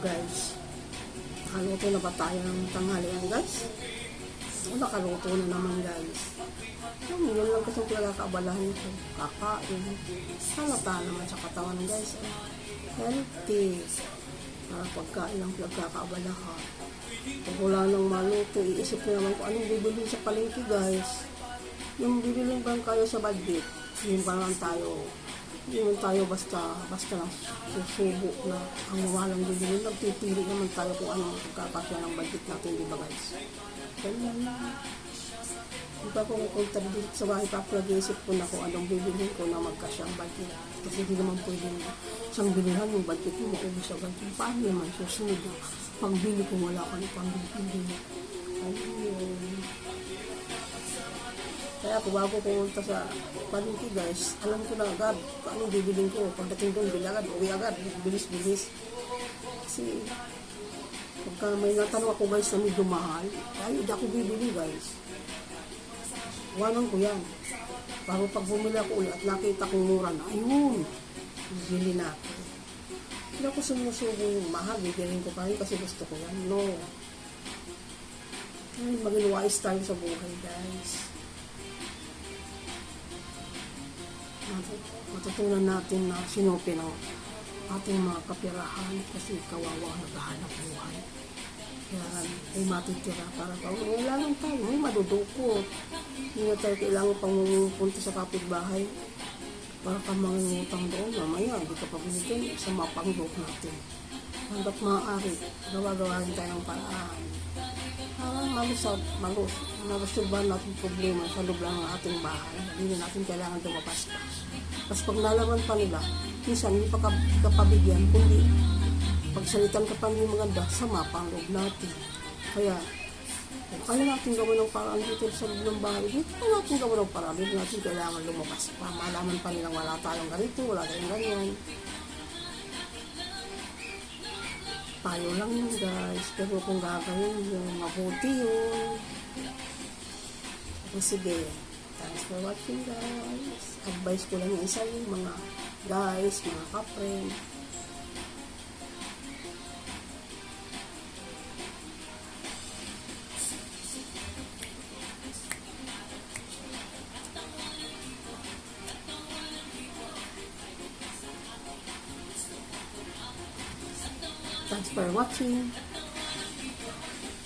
guys. Nakaluto na ba tayo ng tanghalian guys? Nakaluto na naman guys. Yun lang kasi pinagkakaabalahan ko. Kakain. Salata naman sa katawan guys. Healthy. Pagkain lang pinagkakaabala ka. Pag wala nang maluto, iisip ko naman kung anong bibili sa palengke guys. Yung bibili bang kayo sa budget? Yun pa naman tayo. Hindi naman tayo basta lang susubo na ang mawalang bibili. Nagtitili naman tayo kung anong kakasya ng budget natin, di ba guys? Ganyan na. Di ba kung punta dito sa bahay pa, nag-iisip ko na kung anong bibili ko na magkasya ang budget. Kasi hindi naman pwede isang bilihan yung budget mo, maubos sa budget. Paano naman susunod na pagbili kung wala ka ng pambili? Ayun. Kaya ako bago pumunta sa palengke guys, alam ko na agad kung anong bibiling ko. Pagdating doon, bili agad, uwi agad, bilis-bilis. Kasi pagka may natanong ako guys na medyo mahal, ay hindi ako bibili guys. Iwanan ko yan. Bago pag bumili ako ulit at nakita kong mura na, ayun, bibili na ako. Hindi ako sumusubo yung mahal, bibilin ko pa rin kasi gusto ko yan. No. Ay, maging wise tayo sa buhay guys. Matutunan natin na sinupi ng ating mga kapirahan kasi kawawa naghahanap buhay. Kaya ay matitira para wala lang tayo, may madudukot. Hindi na tayo kailangan pang pumunta sa kapitbahay para ka mangungutang doon. Mamaya, hindi ka pa binigyan sa mapangdok natin. Hanggat maaari, gawa-gawa rin tayo ng paraan. Malusolbahan natin problema sa loob lang ng ating bahay. Hindi na natin kailangan lumabas pa. Tapos pag nalaman pa nila, minsan hindi pa kapabigyan, kundi pagsalitan ka pa hindi maganda, sama pa ang loob natin. Kaya, kaya natin gawin ng paraan dito sa loob ng bahay. Dito natin gawin ng paraan. Dito natin kailangan lumabas pa. Malaman pa nilang wala tayong ganito, wala tayong ganyan. Payo lang yun guys, pero kung gagawin yun, mabuti yun. Sige, thanks for watching guys. Advice ko lang yung isa yung mga guys, mga ka-friend. Thanks for watching.